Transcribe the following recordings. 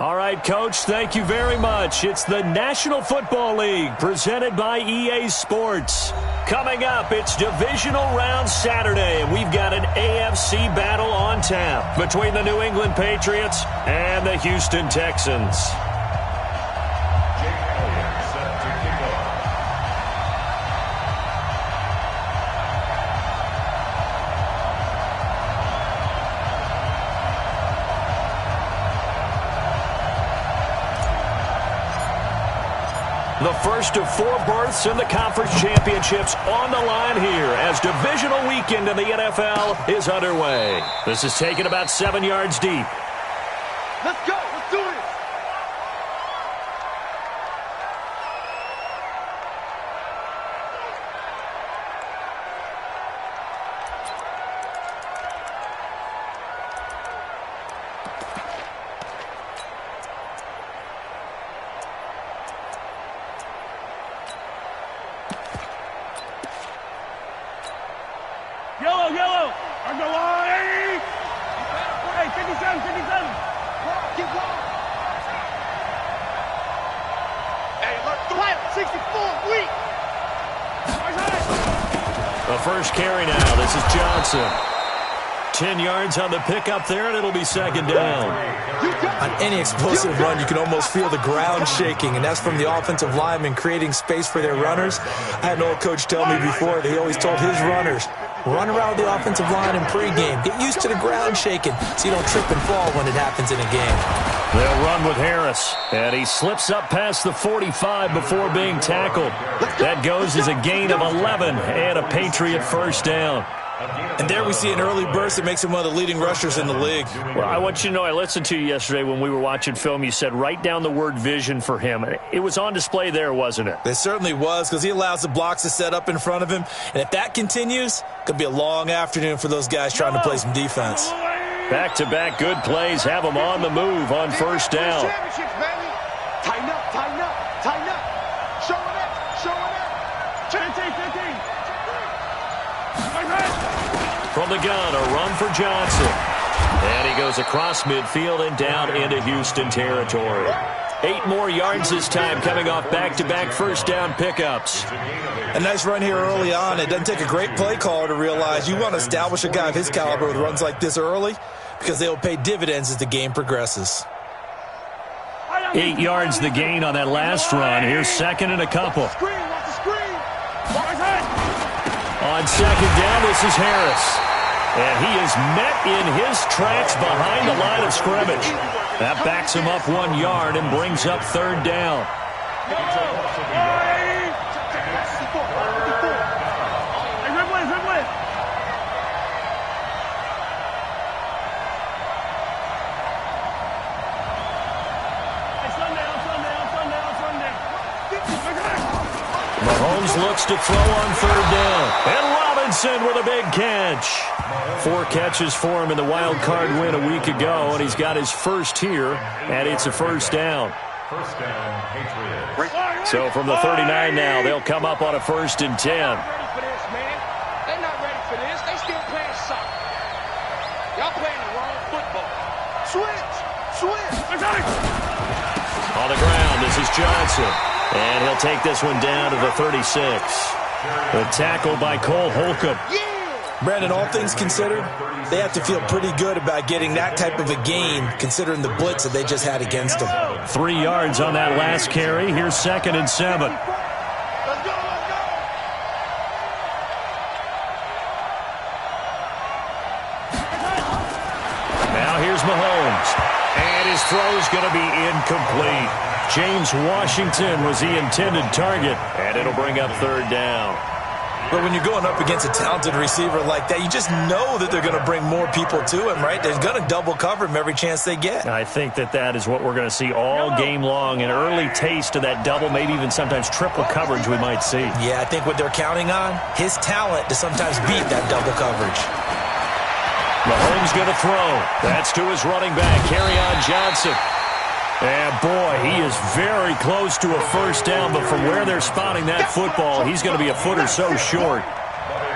All right, Coach, thank you very much. It's the National Football League presented by EA Sports. Coming up, it's Divisional Round Saturday, and we've got an AFC battle on tap between the New England Patriots and the Houston Texans. The first of 4 berths in the conference championships on the line here as divisional weekend in the NFL is underway. This is taken about 7 yards deep. Let's go. Let's do it. Yellow. On the line. Hey, 57. Keep going. Hey, look, 64, weak. The first carry now. This is Johnson. 10 yards on the pickup there, and it'll be second down. On any explosive run, you can almost feel the ground shaking, and that's from the offensive linemen creating space for their runners. I had an old coach tell me before that he always told his runners, run around the offensive line in pregame. Get used to the ground shaking so you don't trip and fall when it happens in a game. They'll run with Harris, and he slips up past the 45 before being tackled. That goes as a gain of 11 and a Patriot first down. And there we see an early burst that makes him one of the leading rushers in the league. Well, I want you to know, I listened to you yesterday when we were watching film. You said write down the word vision for him. It was on display there, wasn't it? It certainly was, because he allows the blocks to set up in front of him. And if that continues, it could be a long afternoon for those guys trying to play some defense. Back-to-back good plays have them on the move on first down. Tighten up. Show it up. 15. From the gun, a run for Johnson. And he goes across midfield and down into Houston territory. 8 more yards this time, coming off back-to-back first down pickups. A nice run here early on. It doesn't take a great play caller to realize you want to establish a guy of his caliber with runs like this early, because they will pay dividends as the game progresses. 8 yards the gain on that last run. Here's second and a couple. On second down, this is Harris. And he is met in his tracks behind the line of scrimmage. That backs him up 1 yard and brings up third down. Mahomes looks to throw on third down. And Robinson with a big catch. 4 catches for him in the wild card win a week ago, and he's got his first here, and it's a first down. So from the 39 now, they'll come up on a 1st and 10. They're not ready for this. They still playing soccer. Y'all playing the wrong football. Switch. On the ground, this is Johnson. And he'll take this one down to the 36. The tackle by Cole Holcomb. Brandon, all things considered, they have to feel pretty good about getting that type of a gain, considering the blitz that they just had against them. 3 yards on that last carry. Here's 2nd and 7. Now here's Mahomes. And his throw's going to be incomplete. James Washington was the intended target, and it'll bring up third down. But when you're going up against a talented receiver like that, you just know that they're going to bring more people to him, right? They're going to double cover him every chance they get. I think that is what we're going to see all game long, an early taste of that double, maybe even sometimes triple coverage we might see. Yeah, I think what they're counting on, his talent to sometimes beat that double coverage. Mahomes going to throw. That's to his running back, Kerryon Johnson. And, boy, he is very close to a first down, but from where they're spotting that football, he's going to be a foot or so short.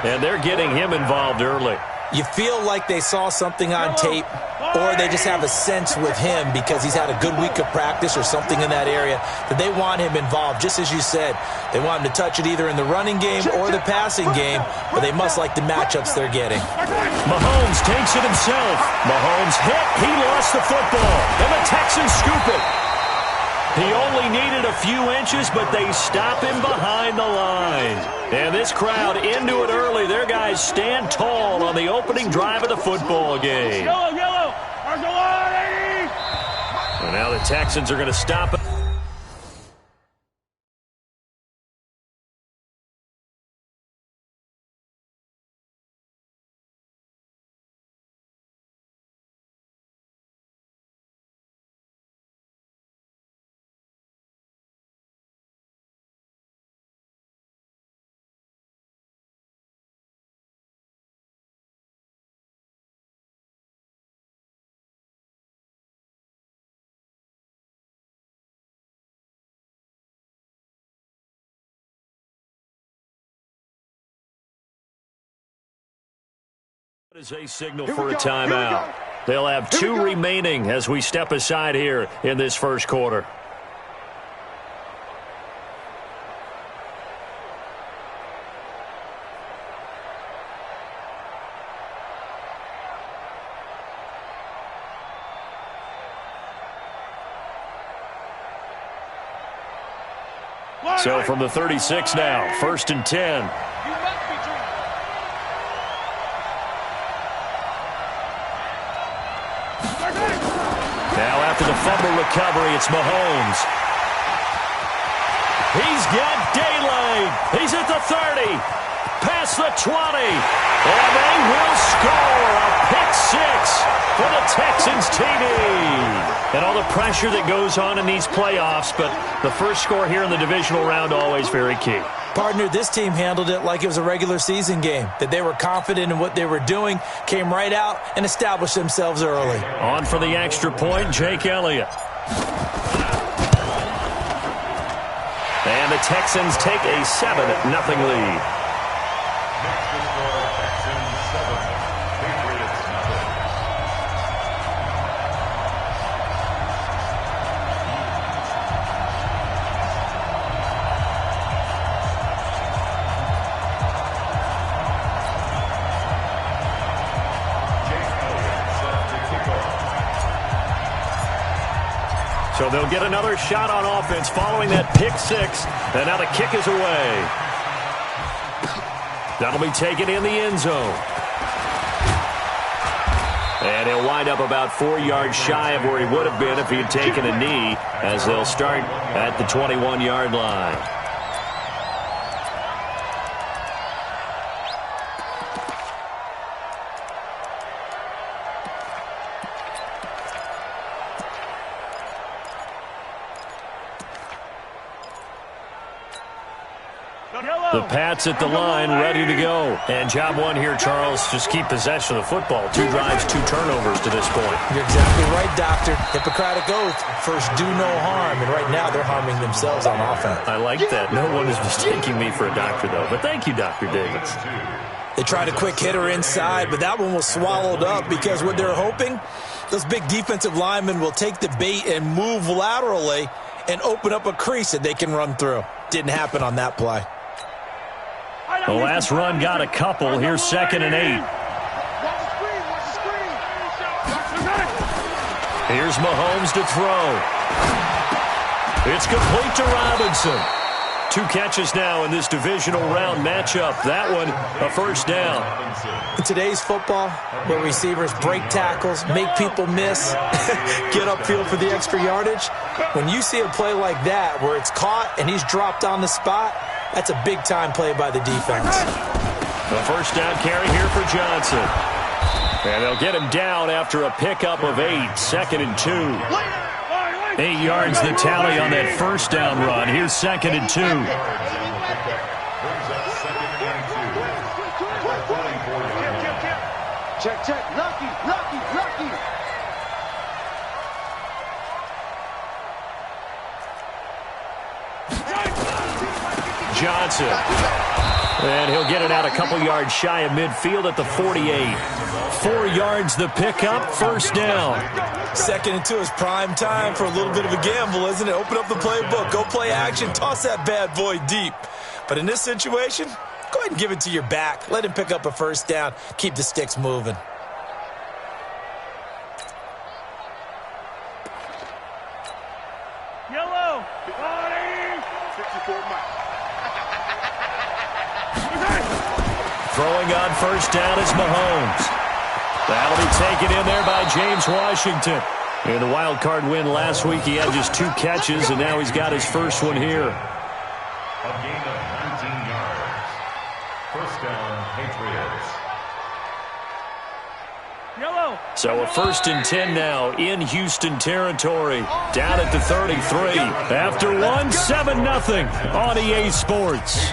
And they're getting him involved early. You feel like they saw something on tape or they just have a sense with him because he's had a good week of practice or something in that area that they want him involved. Just as you said, they want him to touch it either in the running game or the passing game, but they must like the matchups they're getting. Mahomes takes it himself. Mahomes hit. He lost the football. And the Texans scoop it. He only needed a few inches, but they stop him behind the line. And this crowd into it early. Their guys stand tall on the opening drive of the football game. Yellow. And now the Texans are going to stop it. Is a signal for a timeout. They'll have two remaining as we step aside here in this first quarter. So from the 36 now, 1st and 10. Now after the fumble recovery, it's Mahomes. He's got daylight. He's at the 30. Past the 20. And they will score a pick six for the Texans TD. And all the pressure that goes on in these playoffs, but the first score here in the divisional round always very key. Partner, this team handled it like it was a regular season game, that they were confident in what they were doing, came right out and established themselves early. On for the extra point, Jake Elliott. And the Texans take a 7-0 lead. So they'll get another shot on offense following that pick six. And now the kick is away. That'll be taken in the end zone. And he'll wind up about 4 yards shy of where he would have been if he had taken a knee, as they'll start at the 21-yard line. The Pats at the line, ready to go. And job one here, Charles, just keep possession of the football. 2 drives, 2 turnovers to this point. You're exactly right, Doctor. Hippocratic oath, first do no harm. And right now they're harming themselves on offense. I like that. No one is mistaking me for a doctor, though. But thank you, Dr. Davis. They tried a quick hitter inside, but that one was swallowed up because what they're hoping, those big defensive linemen will take the bait and move laterally and open up a crease that they can run through. Didn't happen on that play. The last run got a couple. Here's 2nd and 8. Here's Mahomes to throw. It's complete to Robinson. 2 catches now in this divisional round matchup. That one, a first down. In today's football, where receivers break tackles, make people miss, get upfield for the extra yardage, when you see a play like that where it's caught and he's dropped on the spot, that's a big-time play by the defense. The first down carry here for Johnson. And they'll get him down after a pickup of 8, 2nd and 2. 8 yards the tally on that first down run. Here's 2nd and 2. Check. Lucky. Johnson. And he'll get it out a couple yards shy of midfield at the 48. 4 yards the pickup, first down. 2nd and 2 is prime time for a little bit of a gamble, isn't it? Open up the playbook, go play action, toss that bad boy deep. But in this situation, go ahead and give it to your back. Let him pick up a first down, keep the sticks moving. Yellow. 54 miles. Throwing on first down is Mahomes. That'll be taken in there by James Washington. In the wild card win last week, he had just 2 catches, and now he's got his first one here. A gain of 19 yards. First down, Patriots. Yellow. So a 1st and 10 now in Houston territory. Down at the 33. After 1, 7-0 on EA Sports.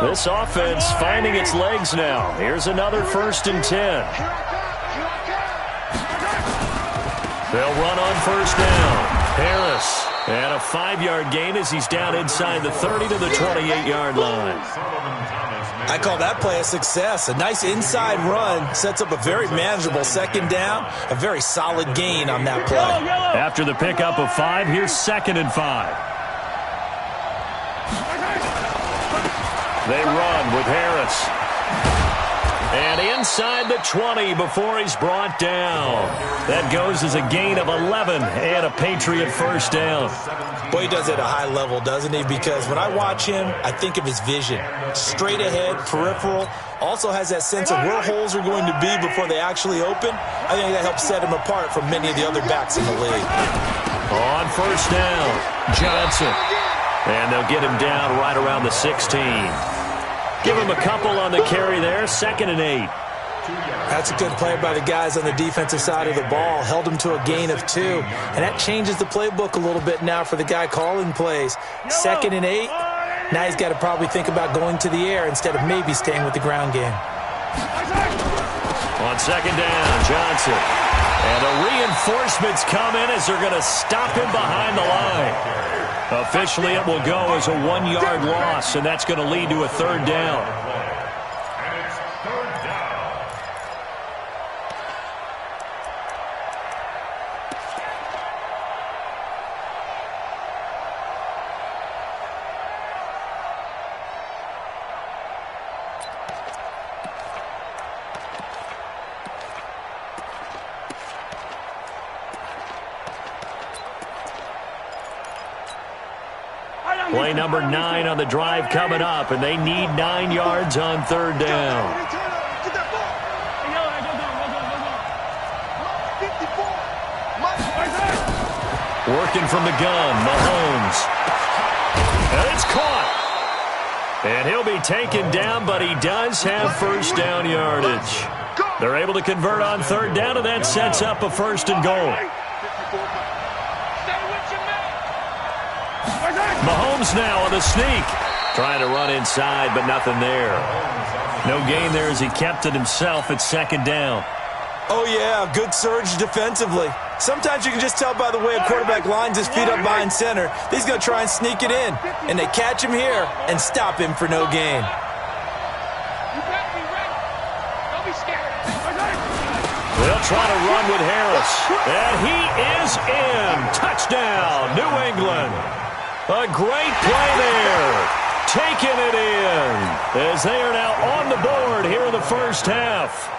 This offense finding its legs now. Here's another 1st and 10. They'll run on first down. Harris. And a 5-yard gain as he's down inside the 30 to the 28-yard line. I call that play a success. A nice inside run sets up a very manageable 2nd down. A very solid gain on that play. After the pickup of 5, here's 2nd and 5. They run with Harris. And inside the 20 before he's brought down. That goes as a gain of 11 and a Patriot first down. Boy, he does it at a high level, doesn't he? Because when I watch him, I think of his vision. Straight ahead, peripheral. Also has that sense of where holes are going to be before they actually open. I think that helps set him apart from many of the other backs in the league. On first down, Johnson. And they'll get him down right around the 16. Give him a couple on the carry there, 2nd and 8. That's a good play by the guys on the defensive side of the ball. Held him to a gain of 2. And that changes the playbook a little bit now for the guy calling plays. 2nd and 8. Now he's got to probably think about going to the air instead of maybe staying with the ground game. On 2nd down, Johnson. And the reinforcements come in as they're going to stop him behind the line. Officially, it will go as a 1-yard loss, and that's going to lead to a 3rd down. And it's 3rd down. Play number 9 on the drive coming up, and they need 9 yards on 3rd down. Working from the gun, Mahomes. And it's caught. And he'll be taken down, but he does have first down yardage. They're able to convert on 3rd down, and that sets up a 1st and goal. Mahomes now on the sneak. Trying to run inside, but nothing there. No gain there as he kept it himself at 2nd down. Oh, yeah, good surge defensively. Sometimes you can just tell by the way a quarterback lines his feet up behind center. He's going to try and sneak it in. And they catch him here and stop him for no gain. They'll try to run with Harris. And he is in. Touchdown, New England. A great play there. Taking it in as they are now on the board here in the first half.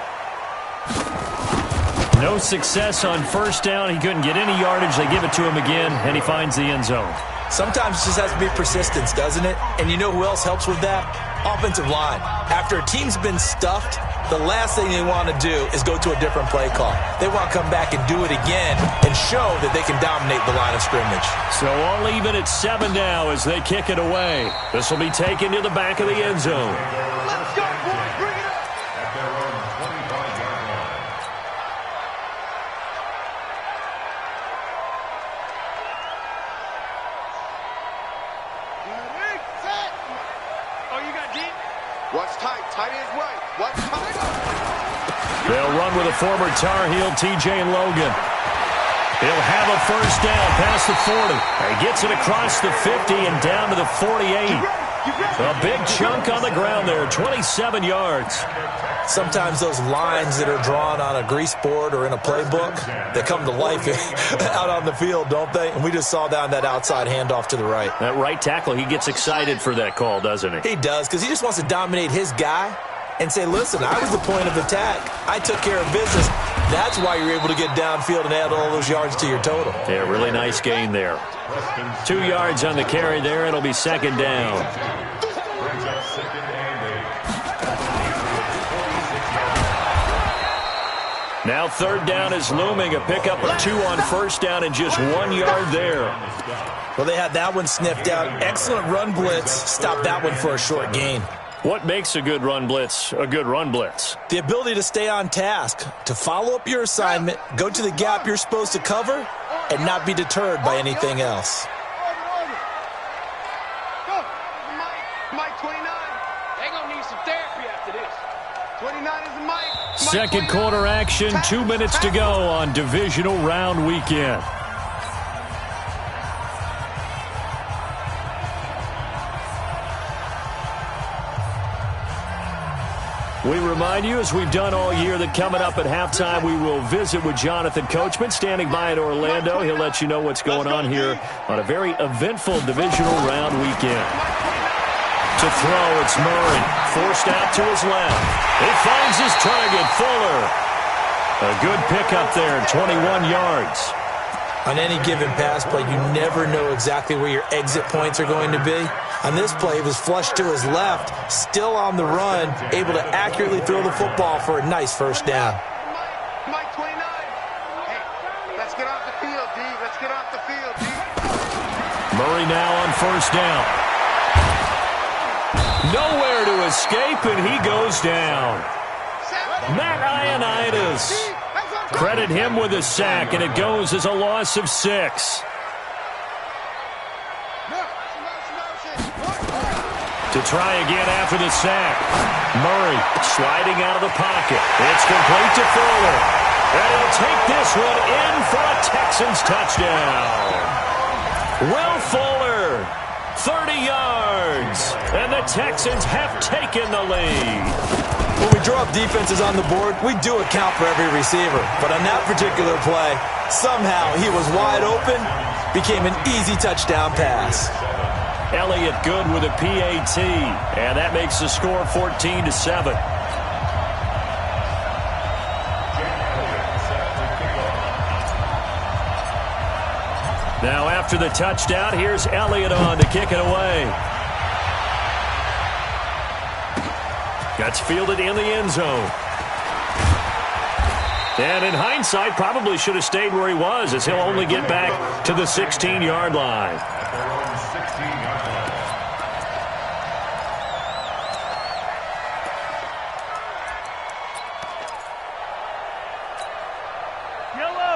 No success on first down. He couldn't get any yardage. They give it to him again, and he finds the end zone. Sometimes it just has to be persistence, doesn't it? And you know who else helps with that? Offensive line. After a team's been stuffed, the last thing they want to do is go to a different play call. They want to come back and do it again and show that they can dominate the line of scrimmage. So all even at 7 now as they kick it away. This will be taken to the back of the end zone. Let's go, boys. Bring it up. At their own 25-yard line. Set. Oh, you got deep? Watch tight. Tight ends right. Watch tight. They'll run with a former Tar Heel, T.J. Logan. He'll have a first down past the 40. He gets it across the 50 and down to the 48. A big chunk on the ground there, 27 yards. Sometimes those lines that are drawn on a grease board or in a playbook, they come to life out on the field, don't they? And we just saw down that outside handoff to the right. That right tackle, he gets excited for that call, doesn't he? He does, because he just wants to dominate his guy and say, listen, I was the point of attack. I took care of business. That's why you're able to get downfield and add all those yards to your total. Yeah, really nice gain there. 2 yards on the carry there. It'll be second down. Now third down is looming. A pickup of 2 on first down and just 1 yard there. Well, they had that one sniffed out. Excellent run blitz. Stop that one for a short gain. What makes a good run blitz a good run blitz? The ability to stay on task, to follow up your assignment, go to the gap you're supposed to cover, and not be deterred by anything else. Mike 29. They're going to need some therapy after this. 29 is the Mike. Second quarter action, 2 minutes to go on divisional round weekend. We remind you, as we've done all year, that coming up at halftime, we will visit with Jonathan Coachman, standing by in Orlando. He'll let you know what's going on here on a very eventful divisional round weekend. To throw, it's Murray, forced out to his left. He finds his target, Fuller. A good pickup there, 21 yards. On any given pass play, you never know exactly where your exit points are going to be. On this play, he was flushed to his left, still on the run, able to accurately throw the football for a nice first down. Mike 29. Hey, let's get off the field, D. Let's get off the field, D. Murray now on first down. Nowhere to escape, and he goes down. Matt Ioannidis. Credit him with a sack, and it goes as a loss of 6. To try again after the sack. Murray sliding out of the pocket. It's complete to Fuller. And he'll take this one in for a Texans touchdown. Will Fuller, 30 yards. And the Texans have taken the lead. When we draw up defenses on the board, we do account for every receiver. But on that particular play, somehow he was wide open, became an easy touchdown pass. Elliott good with a PAT, and that makes the score 14-7. Now after the touchdown, here's Elliott on to kick it away. Gets fielded in the end zone. And in hindsight, probably should have stayed where he was, as he'll only get back to the 16-yard line.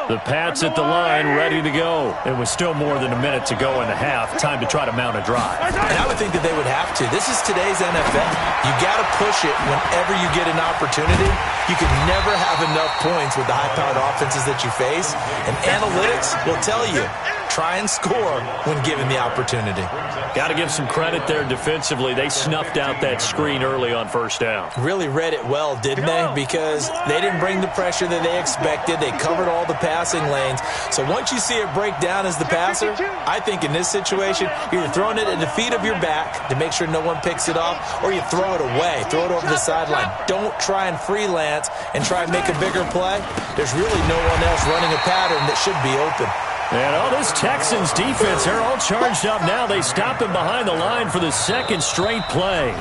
The Pats at the line, ready to go. It was still more than a minute to go in the half. Time to try to mount a drive. And I would think that they would have to. This is today's NFL. You got to push it whenever you get an opportunity. You can never have enough points with the high-powered offenses that you face. And analytics will tell you, try and score when given the opportunity. Got to give some credit there defensively. They snuffed out that screen early on first down. Really read it well, didn't they? Because they didn't bring the pressure that they expected. They covered all the passing lanes. So once you see it break down as the passer, I think in this situation, you're throwing it at the feet of your back to make sure no one picks it off, or you throw it away, throw it over the sideline. Don't try and freelance and try and make a bigger play. There's really no one else running a pattern that should be open. And all this Texans defense, they're all charged up now. They stop him behind the line for the second straight play.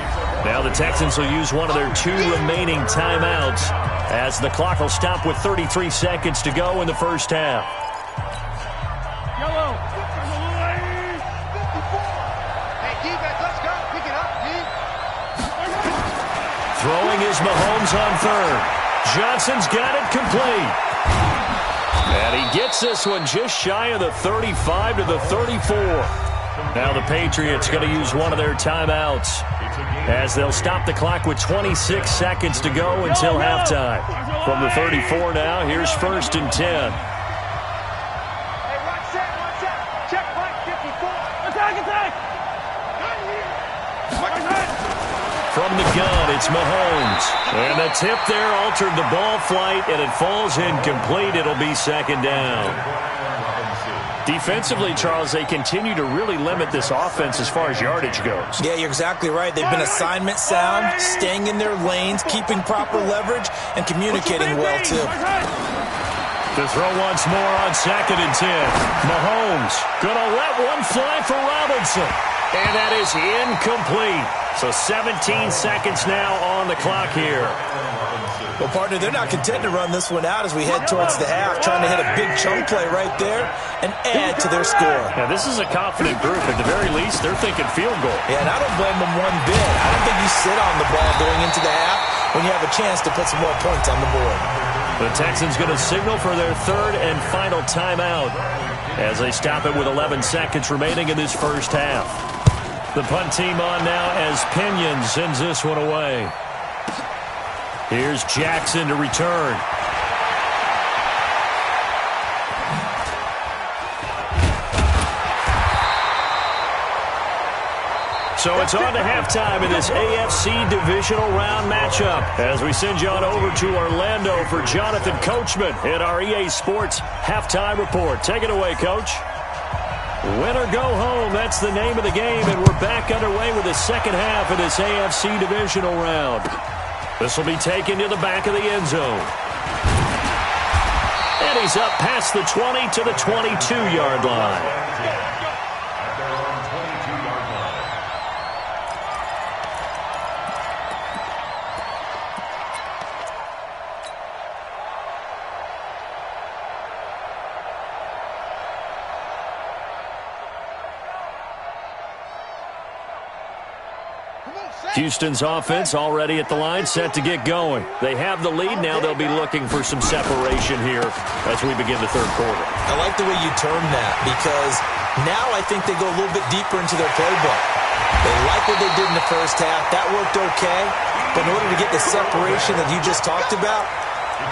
Now the Texans will use one of their 2 remaining timeouts as the clock will stop with 33 seconds to go in the first half. Yellow. Hey, defense, let's go. Pick it up, D. Throwing is Mahomes on third. Johnson's got it complete. And he gets this one just shy of the 35 to the 34. Now the Patriots going to use one of their timeouts as they'll stop the clock with 26 seconds to go until halftime. From the 34 now, here's 1st and 10. From the gun, it's Mahomes. And the tip there altered the ball flight, and it falls incomplete. It'll be second down. Defensively, Charles, they continue to really limit this offense as far as yardage goes. Yeah, you're exactly right. They've been assignment sound, staying in their lanes, keeping proper leverage, and communicating well, too. To throw once more on 2nd and 10. Mahomes going to let one fly for Robinson. And that is incomplete. So 17 seconds now on the clock here. Well, partner, they're not content to run this one out as we head towards the half, trying to hit a big chunk play right there and add to their score. Now, this is a confident group. At the very least, they're thinking field goal. Yeah, and I don't blame them one bit. I don't think you sit on the ball going into the half when you have a chance to put some more points on the board. The Texans going to signal for their third and final timeout as they stop it with 11 seconds remaining in this first half. The punt team on now as Pinion sends this one away. Here's Jackson to return. So it's on to halftime in this AFC divisional round matchup as we send you on over to Orlando for Jonathan Coachman in our EA Sports halftime report. Take it away, Coach. Win or go home, that's the name of the game, and we're back underway with the second half of this AFC divisional round. This will be taken to the back of the end zone. And he's up past the 20 to the 22-yard line. Houston's offense already at the line, set to get going. They have the lead. Now they'll be looking for some separation here as we begin the third quarter. I like the way you term that because now I think they go a little bit deeper into their playbook. They like what they did in the first half. That worked okay. But in order to get the separation that you just talked about,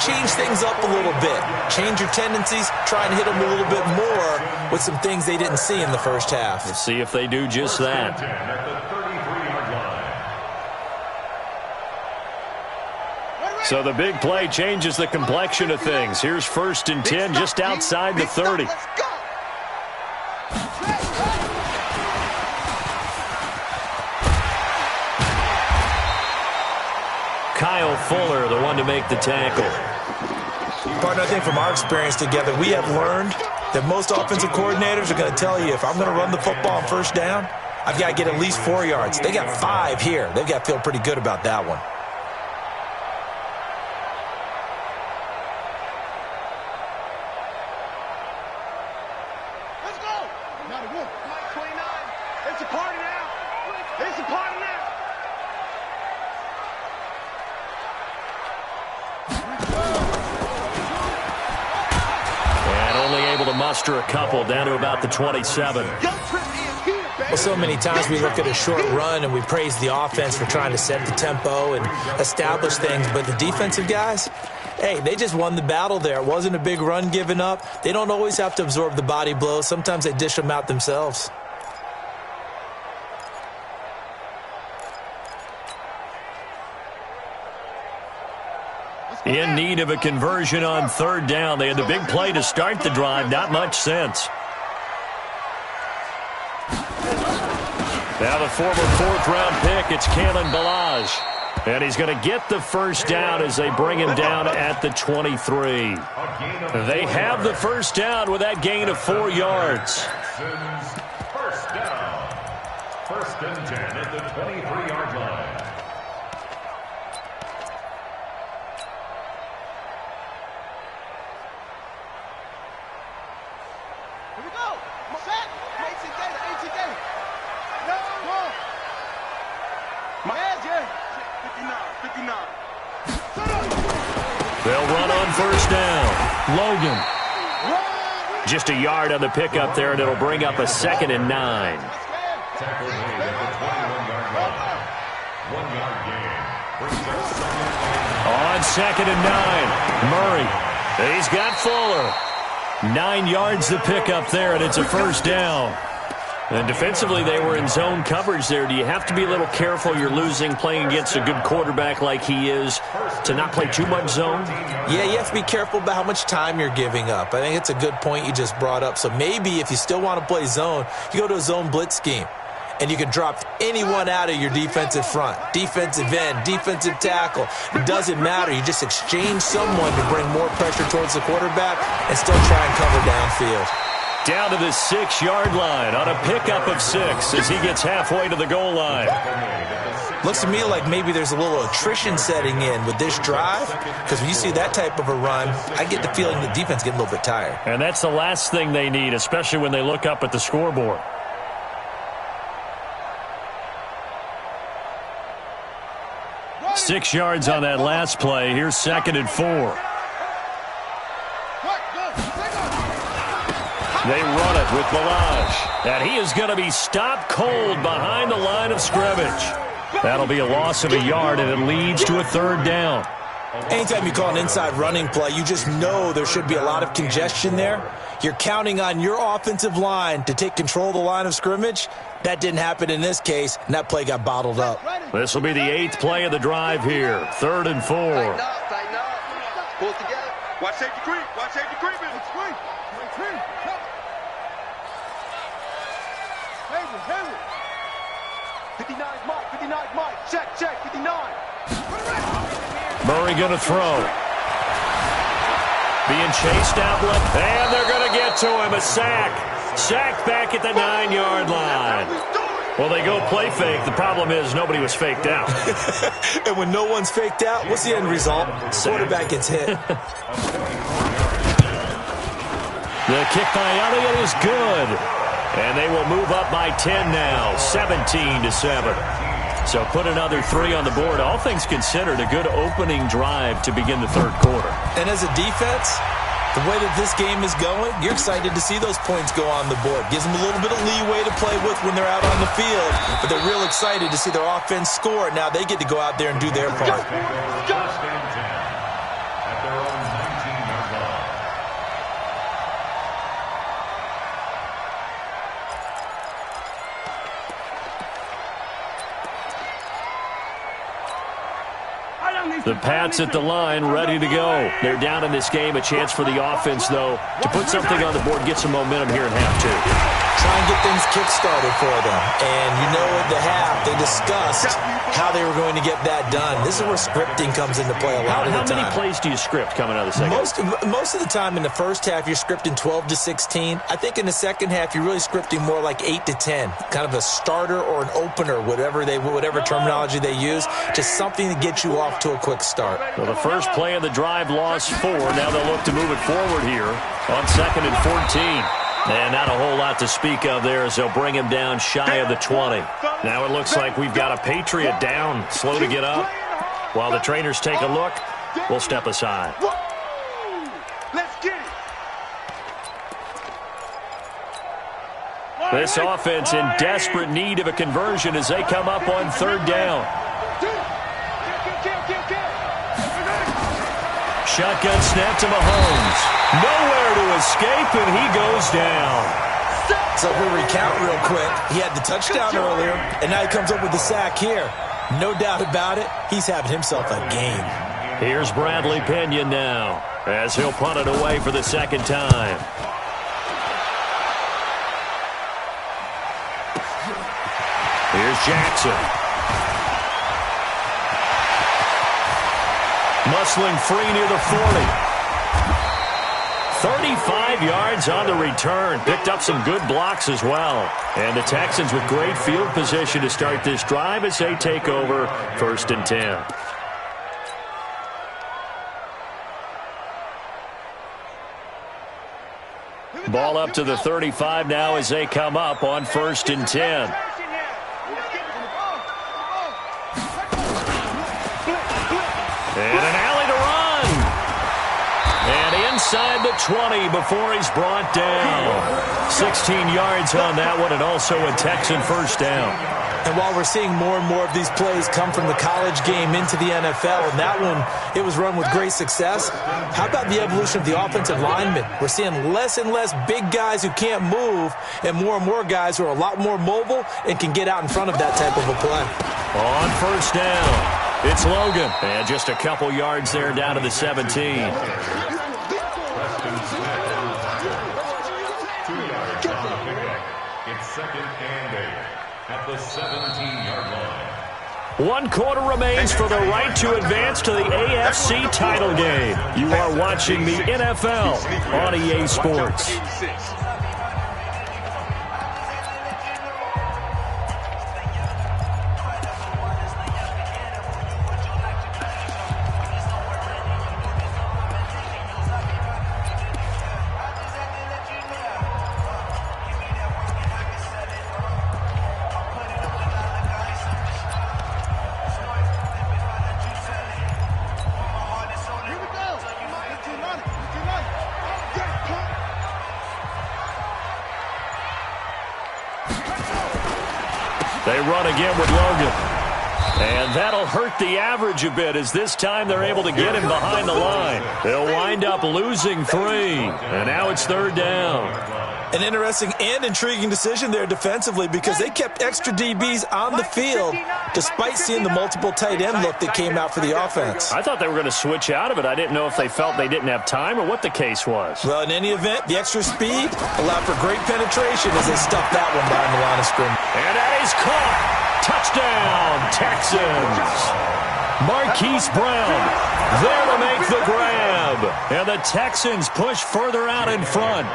change things up a little bit. Change your tendencies. Try and hit them a little bit more with some things they didn't see in the first half. Let's see if they do just that. So the big play changes the complexion of things. Here's 1st and 10 just outside the 30. Kyle Fuller, the one to make the tackle. Partner, I think from our experience together, we have learned that most offensive coordinators are going to tell you if I'm going to run the football on first down, I've got to get at least 4 yards. They got 5 here. They've got to feel pretty good about that one. A couple down to about the 27. Well, so many times we look at a short run and we praise the offense for trying to set the tempo and establish things, but the defensive guys, hey, they just won the battle there. It wasn't a big run given up. They don't always have to absorb the body blows. Sometimes they dish them out themselves. In need of a conversion on 3rd down. They had the big play to start the drive. Not much sense. Now the former 4th-round pick, it's Kalen Ballage. And he's going to get the first down as they bring him down at the 23. They have the first down with that gain of 4 yards. First down. 1st and 10 at the 23-yard line. They'll run on first down. Logan. Just a yard on the pickup there, and it'll bring up a 2nd and 9. Tackle made at the 21-yard line. 1-yard gain. Brings up 2nd and 9. On 2nd and 9, Murray. He's got Fuller. 9 yards to pick up there, and it's a first down. And defensively, they were in zone coverage there. Do you have to be a little careful? You're losing, playing against a good quarterback like he is, to not play too much zone? Yeah, you have to be careful about how much time you're giving up. I think it's a good point you just brought up. So maybe if you still want to play zone, you go to a zone blitz scheme. And you can drop anyone out of your defensive front, defensive end, defensive tackle. It doesn't matter. You just exchange someone to bring more pressure towards the quarterback and still try and cover downfield. Down to the 6-yard line on a pickup of 6 as he gets halfway to the goal line. Looks to me like maybe there's a little attrition setting in with this drive, because when you see that type of a run, I get the feeling the defense getting a little bit tired. And that's the last thing they need, especially when they look up at the scoreboard. Six yards on that last play. Here's 2nd and 4. They run it with Balaj. And he is going to be stopped cold behind the line of scrimmage. That'll be a loss of a yard, and it leads to a 3rd down. Anytime you call an inside running play, you just know there should be a lot of congestion there. You're counting on your offensive line to take control of the line of scrimmage. That didn't happen in this case, and that play got bottled up. This will be the 8th play of the drive here. 3rd and 4. Tighten up. Pull it together. Watch safety creep. Watch safety creeping. Creep. 59's Mike. 59's Mike. Check. 59. Murray going to throw. Being chased out left, and they're going to get to him. A sack. Sacked back at the 9-yard line. Well, they go play fake. The problem is nobody was faked out. And when no one's faked out, what's the end result? Quarterback gets hit. The kick by Elliott is good. And they will move up by 10 now, 17-7. So put another 3 on the board. All things considered, a good opening drive to begin the 3rd quarter. And as a defense, the way that this game is going, you're excited to see those points go on the board. Gives them a little bit of leeway to play with when they're out on the field. But they're real excited to see their offense score. Now they get to go out there and do their part. The Pats at the line, ready to go. They're down in this game. A chance for the offense, though, to put something on the board, get some momentum here in half 2. Try and get things kick-started for them. And you know at the half, they discussed how they were going to get that done. This is where scripting comes into play a lot of the time. How many plays do you script coming out of the second? Most of the time in the first half, you're scripting 12 to 16. I think in the second half, you're really scripting more like 8 to 10. Kind of a starter or an opener, whatever terminology they use. Just something to get you off to a quick start. Well, the first play of the drive lost 4. Now they'll look to move it forward here on 2nd and 14. And not a whole lot to speak of there as they'll bring him down shy of the 20. Now it looks like we've got a Patriot down, slow to get up. While the trainers take a look, we'll step aside. Let's get it. This offense in desperate need of a conversion as they come up on 3rd down. Shotgun snap to Mahomes. Nowhere to escape, and he goes down. So if we recount real quick, he had the touchdown earlier, and now he comes up with the sack here. No doubt about it, he's having himself a game. Here's Bradley Pinion now, as he'll punt it away for the 2nd time. Here's Jackson. Muscling free near the 40. 35 yards on the return. Picked up some good blocks as well. And the Texans with great field position to start this drive as they take over 1st and 10. Ball up to the 35 now as they come up on 1st and 10. And an alley to run. And inside the 20 before he's brought down. 16 yards on that one, and also a Texan first down. And while we're seeing more and more of these plays come from the college game into the NFL, and that one, it was run with great success, how about the evolution of the offensive linemen? We're seeing less and less big guys who can't move and more guys who are a lot more mobile and can get out in front of that type of a play. On first down, it's Logan. And just a couple yards there down to the 17. 2 yards on the pickup. It's 2nd and 8 at the 17-yard line. 1 quarter remains for the right to advance to the AFC title game. You are watching the NFL on EA Sports. They run again with Logan. And that'll hurt the average a bit as this time they're able to get him behind the line. They'll wind up losing 3. And now it's 3rd down. An interesting and intriguing decision there defensively because they kept extra DBs on the field despite seeing the multiple tight end look that came out for the offense. I thought they were going to switch out of it. I didn't know if they felt they didn't have time or what the case was. Well, in any event, the extra speed allowed for great penetration as they stuffed that one behind the line of scrimmage. And that is caught. Touchdown, Texans. Marquise Brown there to make the grab. And the Texans push further out in front.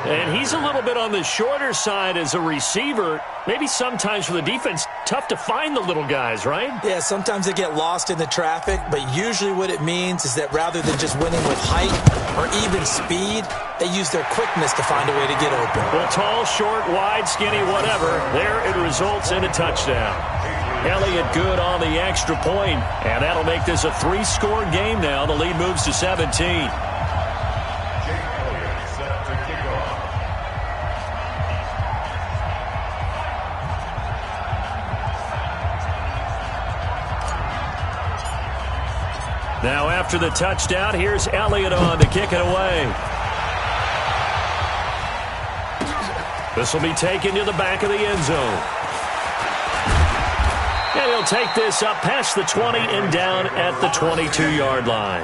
And he's a little bit on the shorter side as a receiver. Maybe sometimes for the defense, tough to find the little guys, right? Yeah, sometimes they get lost in the traffic, but usually what it means is that rather than just winning with height or even speed, they use their quickness to find a way to get open. Well, tall, short, wide, skinny, whatever, there it results in a touchdown. Elliott good on the extra point, and that'll make this a 3-score game now. The lead moves to 17. Now after the touchdown, here's Elliott on to kick it away. This will be taken to the back of the end zone. And he'll take this up past the 20 and down at the 22-yard line.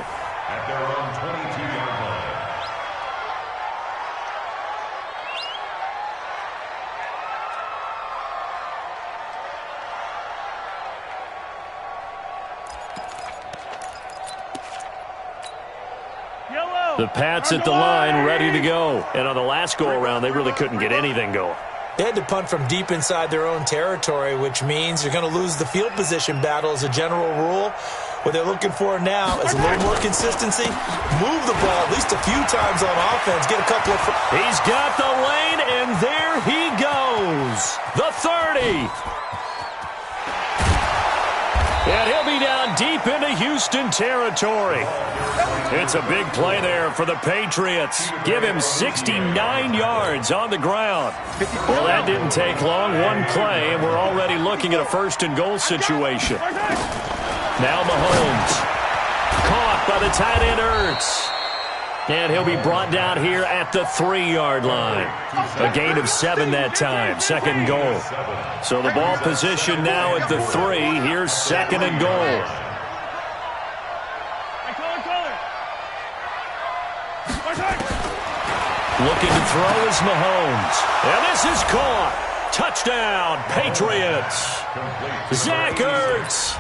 At their own 22-yard line. The Pats at the line, ready to go. And on the last go-around, they really couldn't get anything going. They had to punt from deep inside their own territory, which means you're going to lose the field position battle as a general rule. What they're looking for now is a little more consistency. Move the ball at least a few times on offense. Get a couple of... He's got the lane, and there he goes. The 30. And he'll be down deep into Houston territory. It's a big play there for the Patriots. Give him 69 yards on the ground. Well, that didn't take long. One play, and we're already looking at a 1st and goal situation. Now Mahomes. Caught by the tight end Ertz. And he'll be brought down here at the 3-yard line. A gain of 7 that time. 2nd and goal. So the ball position now at the 3. Here's 2nd and goal. Looking to throw is Mahomes. And this is caught. Touchdown, Patriots. Zach Ertz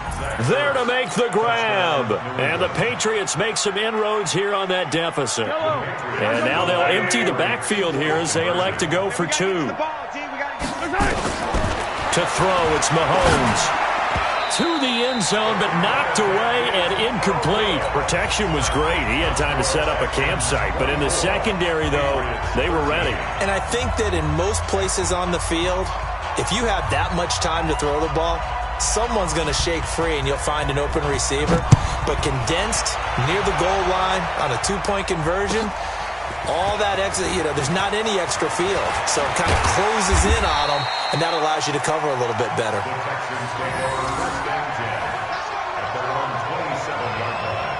there to make the grab. And the Patriots make some inroads here on that deficit. And now they'll empty the backfield here as they elect to go for 2. To throw, it's Mahomes. To the end zone, but knocked away and incomplete. Protection was great. He had time to set up a campsite. But in the secondary, though, they were ready. And I think that in most places on the field, if you have that much time to throw the ball, someone's going to shake free and you'll find an open receiver. But condensed near the goal line on a two-point conversion, all that extra, there's not any extra field. So it kind of closes in on them, and that allows you to cover a little bit better. The Texans take over first and 10 at their own 27-yard line.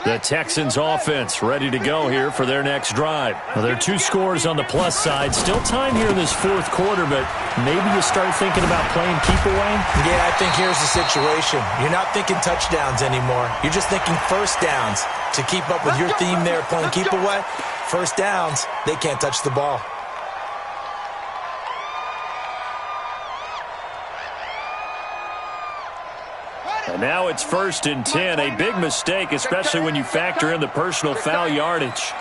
The Texans offense ready to go here for their next drive. Well, there are 2 scores on the plus side. Still time here in this fourth quarter, but maybe you start thinking about playing keep away? Yeah, I think here's the situation. You're not thinking touchdowns anymore. You're just thinking first downs. To keep up with your theme there, playing keep away, first downs, they can't touch the ball. And now it's first and 10. A big mistake, especially when you factor in the personal foul yardage.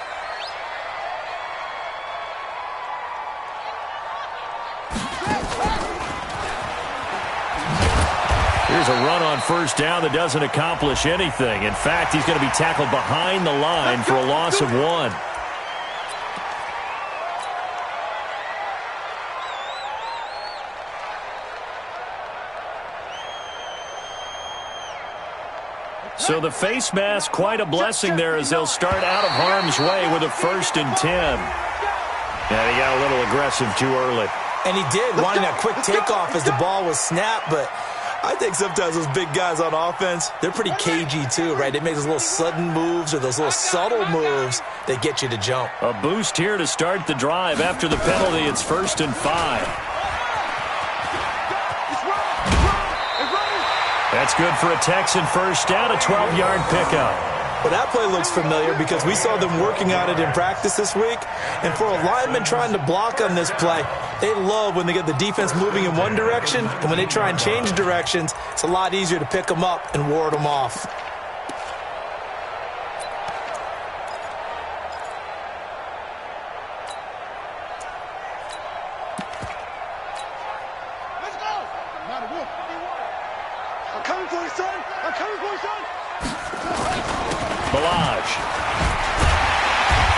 Here's a run on first down that doesn't accomplish anything. In fact, he's going to be tackled behind the line for a loss of 1. So the face mask, quite a blessing there as they'll start out of harm's way with a first and 10. And he got a little aggressive too early. And he did, wanting that quick takeoff as the ball was snapped, but I think sometimes those big guys on offense, they're pretty cagey too, right? They make those little sudden moves or those little subtle moves that get you to jump. A boost here to start the drive. After the penalty, it's first and 5. That's good for a Texan first down, a 12-yard pickup. Well, that play looks familiar because we saw them working on it in practice this week. And for a lineman trying to block on this play, they love when they get the defense moving in one direction. And when they try and change directions, it's a lot easier to pick them up and ward them off.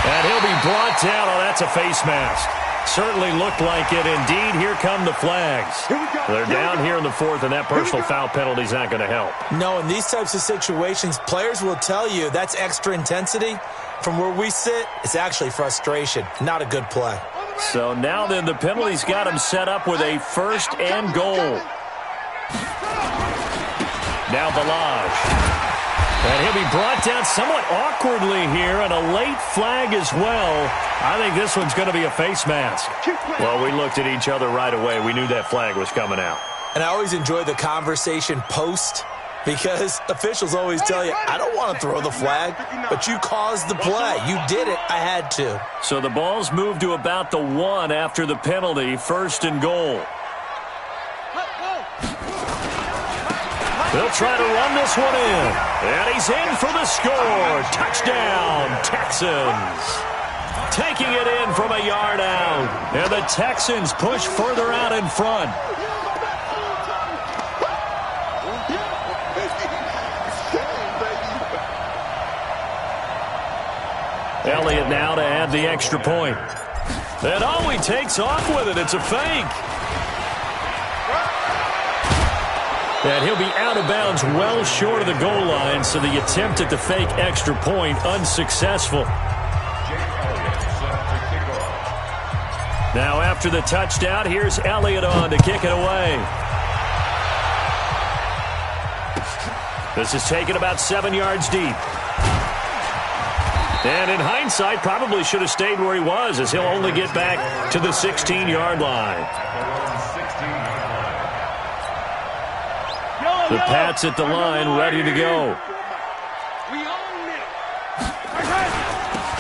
And he'll be brought down. Oh, that's a face mask. Certainly looked like it. Indeed, here come the flags. They're down here in the fourth, and that personal foul penalty is not going to help. No, in these types of situations, players will tell you that's extra intensity. From where we sit, it's actually frustration. Not a good play. So now then, the penalty's got him set up with a first and goal. Now Balaj. And he'll be brought down somewhat awkwardly here, and a late flag as well. I think this one's going to be a face mask. Well, we looked at each other right away. We knew that flag was coming out. And I always enjoy the conversation post, because officials always tell you, I don't want to throw the flag, but you caused the play. You did it. I had to. So the ball's moved to about the 1 after the penalty, first and goal. They'll try to run this one in. And he's in for the score. Touchdown, Texans. Taking it in from a yard out. And the Texans push further out in front. Elliott now to add the extra point. And oh, he takes off with it. It's a fake. And he'll be out of bounds well short of the goal line, so the attempt at the fake extra point unsuccessful. Now after the touchdown, here's Elliott on to kick it away. This is taken about 7 yards deep. And in hindsight, probably should have stayed where he was, as he'll only get back to the 16-yard line. The Pats at the line, ready to go.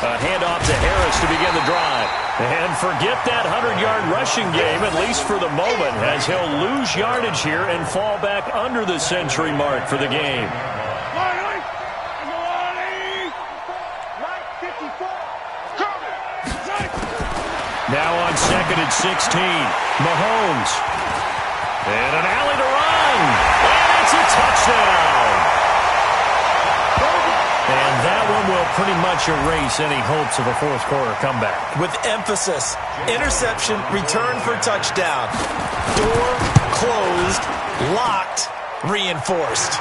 A handoff to Harris to begin the drive. And forget that 100-yard rushing game, at least for the moment, as he'll lose yardage here and fall back under the century mark for the game. Now on 2nd and 16, Mahomes. And an alley to run. And it's a touchdown. And that one will pretty much erase any hopes of a fourth-quarter comeback. With emphasis, interception, return for touchdown. Door closed, locked, reinforced.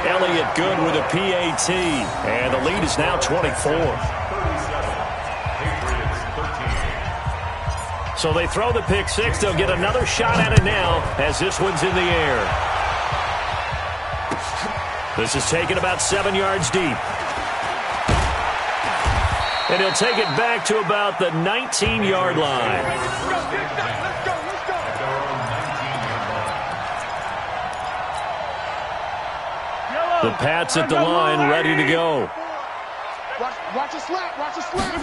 Elliott good with a PAT. And the lead is now 24. So they throw the pick six. They'll get another shot at it now as this one's in the air. This is taken about 7 yards deep. And he'll take it back to about the 19-yard line. The Pats at the line, ready to go. Watch a slap, watch a slap.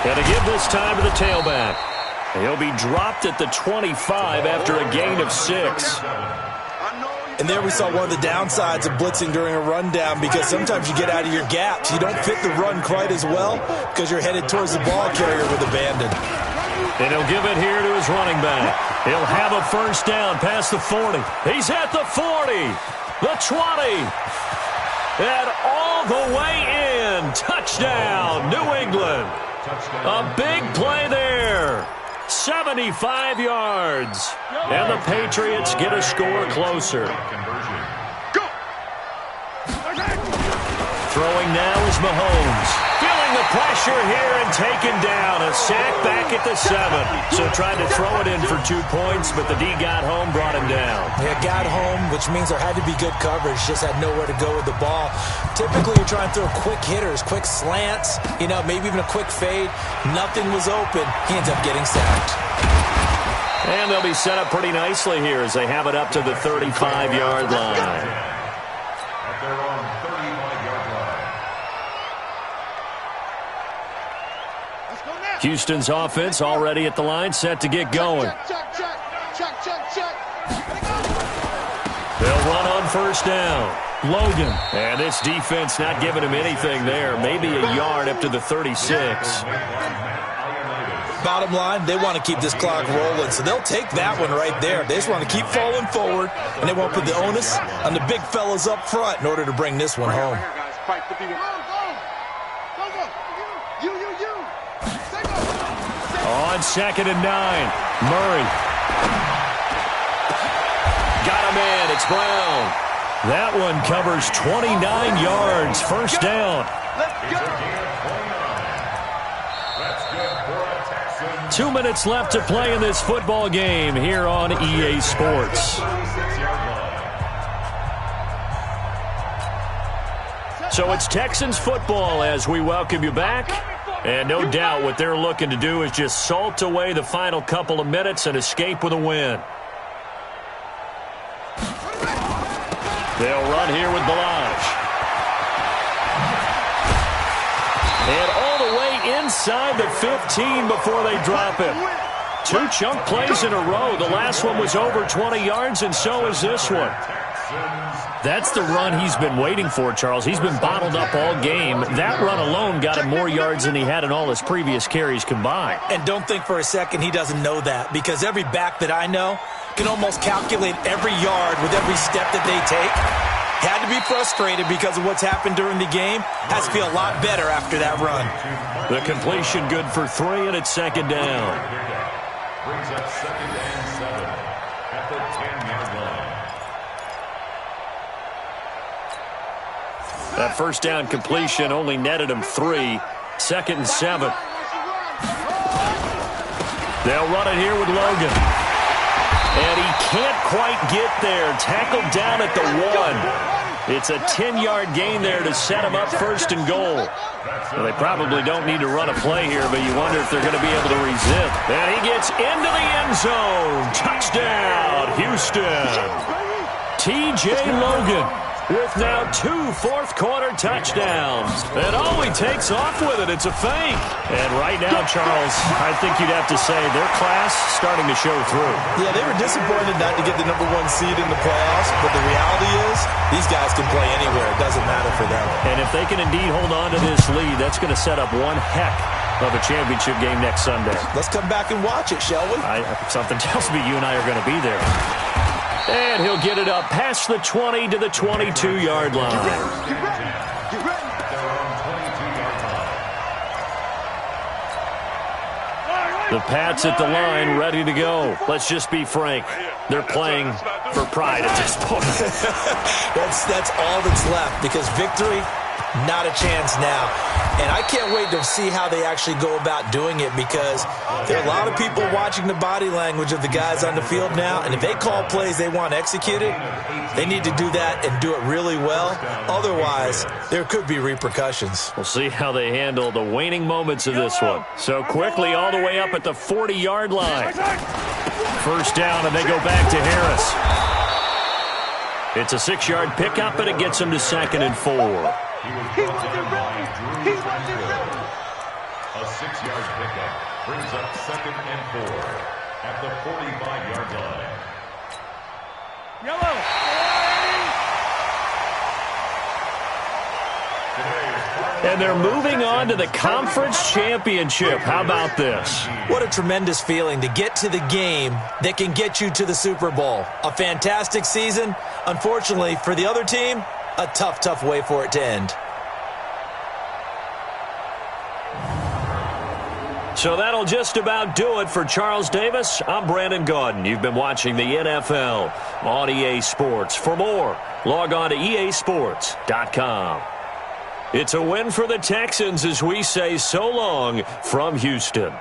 And to give this time to the tailback. He'll be dropped at the 25 after a gain of 6. And there we saw one of the downsides of blitzing during a rundown, because sometimes you get out of your gaps. You don't fit the run quite as well because you're headed towards the ball carrier with abandon. And he'll give it here to his running back. He'll have a first down past the 40. He's at the 40, the 20, and all the way in. Touchdown, New England. A big play there. 75 yards. And the Patriots get a score closer. Throwing now is Mahomes. Feeling the pressure here and taken down. A sack back at the 7. So tried to throw it in for 2 points, but the D got home, brought him down. Yeah, got home, which means there had to be good coverage. Just had nowhere to go with the ball. Typically, you're trying to throw quick hitters, quick slants, maybe even a quick fade. Nothing was open. He ends up getting sacked. And they'll be set up pretty nicely here as they have it up to the 35-yard line. At their own 35-yard line. Houston's offense already at the line, set to get going. They'll run on first down. Logan. And this defense not giving him anything there. Maybe a yard up to the 36. Bottom line, they want to keep this clock rolling, so they'll take that one right there. They just want to keep falling forward, and they want to put the onus on the big fellas up front in order to bring this one home. On 2nd and 9, Murray. Got him in. It's Brown. That one covers 29 yards. First down. 2 minutes left to play in this football game here on EA Sports. So it's Texans football as we welcome you back. And no doubt what they're looking to do is just salt away the final couple of minutes and escape with a win. They'll run here with Balaj. And all the way inside the 15 before they drop him. 2 chunk plays in a row. The last one was over 20 yards, and so is this one. That's the run he's been waiting for, Charles. He's been bottled up all game. That run alone got him more yards than he had in all his previous carries combined. And don't think for a second he doesn't know that, because every back that I know can almost calculate every yard with every step that they take. Had to be frustrated because of what's happened during the game. Has to feel a lot better after that run. The completion good for 3, and it's 2nd down. Brings up 2nd and 7 at the 10-yard line. That first down completion only netted him 3. 2nd and 7. They'll run it here with Logan. And he can't quite get there. Tackled down at the 1. It's a 10-yard gain there to set him up 1st and goal. Well, they probably don't need to run a play here, but you wonder if they're going to be able to resist. And he gets into the end zone. Touchdown, Houston. T.J. Logan. with now 2 fourth-quarter touchdowns. And he takes off with it. It's a fake. And right now, Charles, I think you'd have to say their class starting to show through. Yeah, they were disappointed not to get the #1 seed in the playoffs, but the reality is these guys can play anywhere. It doesn't matter for them. And if they can indeed hold on to this lead, that's going to set up one heck of a championship game next Sunday. Let's come back and watch it, shall we? Something tells me you and I are going to be there. And he'll get it up past the 20 to the 22-yard line. The Pats at the line, ready to go. Let's just be frank. They're playing for pride at this point. That's all that's left, because victory, not a chance now. And I can't wait to see how they actually go about doing it, because there are a lot of people watching the body language of the guys on the field now, and if they call plays they want executed, they need to do that and do it really well. Otherwise, there could be repercussions. We'll see how they handle the waning moments of this one. So quickly all the way up at the 40-yard line. First down, and they go back to Harris. It's a 6-yard pickup, and it gets him to 2nd and 4. He wasn't ready. He wasn't ready. A 6-yard pickup brings up 2nd and 4 at the 45-yard line. Yellow. And they're moving on to the conference championship. How about this? What a tremendous feeling to get to the game that can get you to the Super Bowl. A fantastic season. Unfortunately, for the other team, a tough, tough way for it to end. So that'll just about do it for Charles Davis. I'm Brandon Gaudin. You've been watching the NFL on EA Sports. For more, log on to easports.com. It's a win for the Texans as we say so long from Houston.